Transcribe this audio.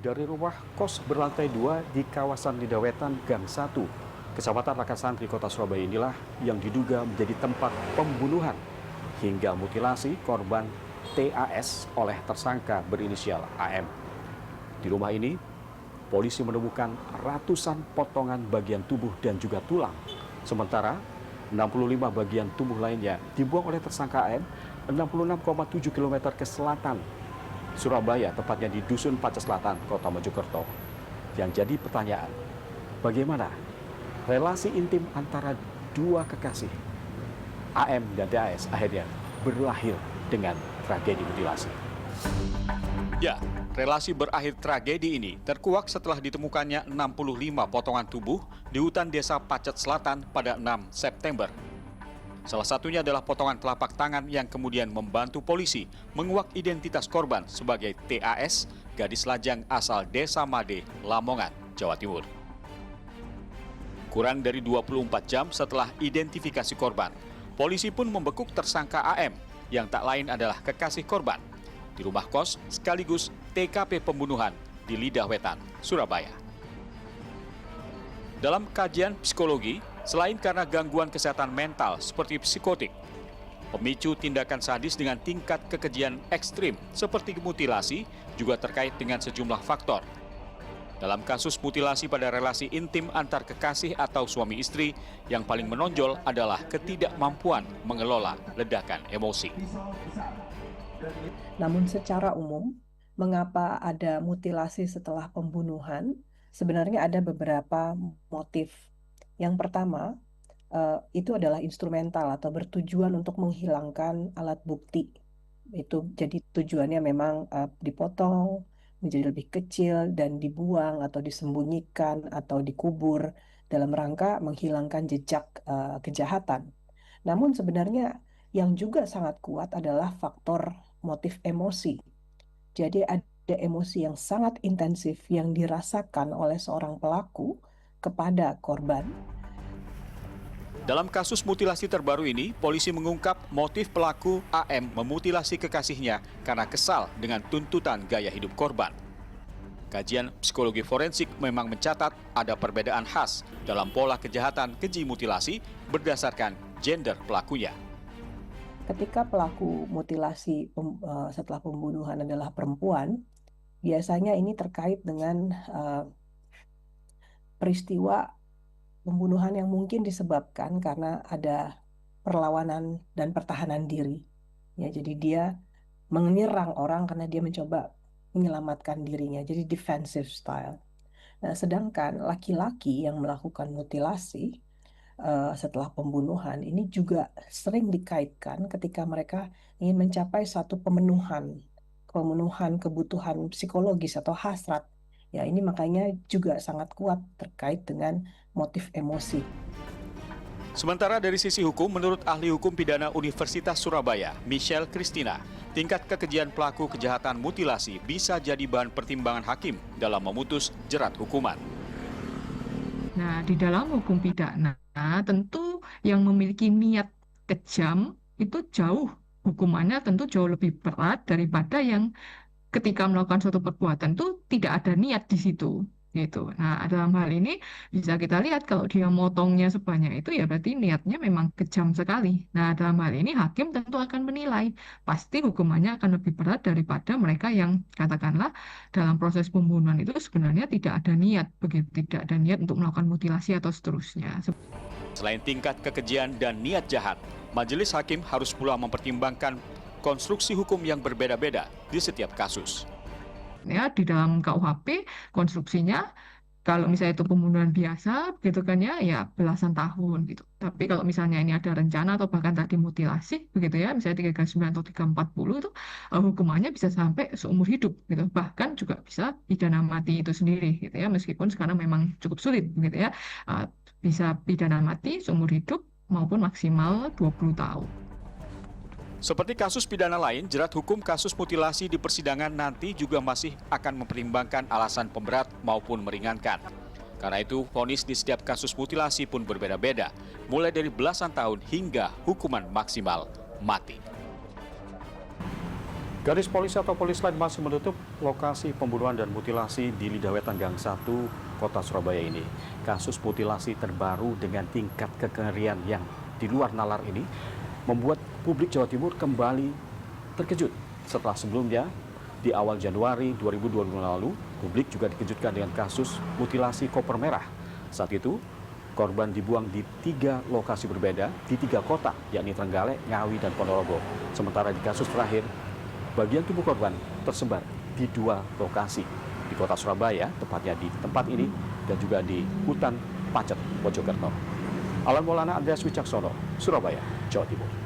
dari rumah kos berlantai 2 di kawasan Lidawetan Gang 1, Kecamatan Rakasantri, Kota Surabaya inilah yang diduga menjadi tempat pembunuhan hingga mutilasi korban TAS oleh tersangka berinisial AM. Di rumah ini, polisi menemukan ratusan potongan bagian tubuh dan juga tulang. Sementara 65 bagian tubuh lainnya dibuang oleh tersangka AM 66,7 km ke selatan Surabaya, tepatnya di Dusun Pacet Selatan, Kota Mojokerto. Yang jadi pertanyaan, bagaimana relasi intim antara dua kekasih AM dan TAS akhirnya berakhir dengan tragedi mutilasi? Ya, relasi berakhir tragedi ini terkuak setelah ditemukannya 65 potongan tubuh di hutan desa Pacet Selatan pada 6 September. Salah satunya adalah potongan telapak tangan yang kemudian membantu polisi menguak identitas korban sebagai TAS, gadis lajang asal Desa Made, Lamongan, Jawa Timur. Kurang dari 24 jam setelah identifikasi korban, polisi pun membekuk tersangka AM yang tak lain adalah kekasih korban di rumah kos sekaligus TKP pembunuhan di Lidawetan, Surabaya. Dalam kajian psikologi, selain karena gangguan kesehatan mental seperti psikotik, pemicu tindakan sadis dengan tingkat kekejian ekstrim seperti mutilasi juga terkait dengan sejumlah faktor. Dalam kasus mutilasi pada relasi intim antar kekasih atau suami istri, yang paling menonjol adalah ketidakmampuan mengelola ledakan emosi. Namun secara umum, mengapa ada mutilasi setelah pembunuhan? Sebenarnya ada beberapa motif. Yang pertama, itu adalah instrumental atau bertujuan untuk menghilangkan alat bukti. Itu jadi tujuannya memang dipotong menjadi lebih kecil dan dibuang atau disembunyikan atau dikubur dalam rangka menghilangkan jejak kejahatan. Namun sebenarnya yang juga sangat kuat adalah faktor motif emosi. Jadi ada emosi yang sangat intensif yang dirasakan oleh seorang pelaku kepada korban. Dalam kasus mutilasi terbaru ini, polisi mengungkap motif pelaku AM memutilasi kekasihnya karena kesal dengan tuntutan gaya hidup korban. Kajian psikologi forensik memang mencatat ada perbedaan khas dalam pola kejahatan keji mutilasi berdasarkan gender pelakunya. Ketika pelaku mutilasi setelah pembunuhan adalah perempuan, biasanya ini terkait dengan peristiwa pembunuhan yang mungkin disebabkan karena ada perlawanan dan pertahanan diri. Ya, jadi dia menyerang orang karena dia mencoba menyelamatkan dirinya, jadi defensive style. Nah, sedangkan laki-laki yang melakukan mutilasi setelah pembunuhan ini juga sering dikaitkan ketika mereka ingin mencapai satu pemenuhan kebutuhan psikologis atau hasrat. Ya, ini makanya juga sangat kuat terkait dengan motif emosi. Sementara dari sisi hukum, menurut ahli hukum pidana Universitas Surabaya, Michelle Christina, tingkat kekejian pelaku kejahatan mutilasi bisa jadi bahan pertimbangan hakim dalam memutus jerat hukuman. Nah, di dalam hukum pidana, tentu yang memiliki niat kejam itu hukumannya tentu jauh lebih berat daripada yang ketika melakukan suatu perbuatan itu tidak ada niat di situ. Gitu. Nah, dalam hal ini bisa kita lihat kalau dia motongnya sebanyak itu ya berarti niatnya memang kejam sekali. Nah, dalam hal ini hakim tentu akan menilai pasti hukumannya akan lebih berat daripada mereka yang katakanlah dalam proses pembunuhan itu sebenarnya tidak ada niat, begitu tidak ada niat untuk melakukan mutilasi atau seterusnya. Selain tingkat kekejian dan niat jahat, majelis hakim harus pula mempertimbangkan konstruksi hukum yang berbeda-beda di setiap kasus. Ya, di dalam KUHP konstruksinya kalau misalnya itu pembunuhan biasa gitu kan ya belasan tahun gitu. Tapi kalau misalnya ini ada rencana atau bahkan tadi mutilasi begitu ya, misalnya 339 atau 340 itu hukumannya bisa sampai seumur hidup gitu. Bahkan juga bisa pidana mati itu sendiri gitu ya, meskipun sekarang memang cukup sulit begitu ya. Bisa pidana mati seumur hidup maupun maksimal 20 tahun. Seperti kasus pidana lain, jerat hukum kasus mutilasi di persidangan nanti juga masih akan mempertimbangkan alasan pemberat maupun meringankan. Karena itu, vonis di setiap kasus mutilasi pun berbeda-beda, mulai dari belasan tahun hingga hukuman maksimal mati. Garis Polisi atau Polis Lain masih menutup lokasi pembunuhan dan mutilasi di Lidah Wetan Gang 1, Kota Surabaya ini. Kasus mutilasi terbaru dengan tingkat kengerian yang di luar nalar ini membuat publik Jawa Timur kembali terkejut setelah sebelumnya di awal Januari 2020 lalu, publik juga dikejutkan dengan kasus mutilasi koper merah. Saat itu, korban dibuang di 3 lokasi berbeda di 3 kota, yakni Trenggalek, Ngawi, dan Ponorogo. Sementara di kasus terakhir, bagian tubuh korban tersebar di 2 lokasi di Kota Surabaya, tepatnya di tempat ini dan juga di hutan Pacet, Mojokerto. Alan Maulana, Andreas Wicaksono, Surabaya, Jawa Timur.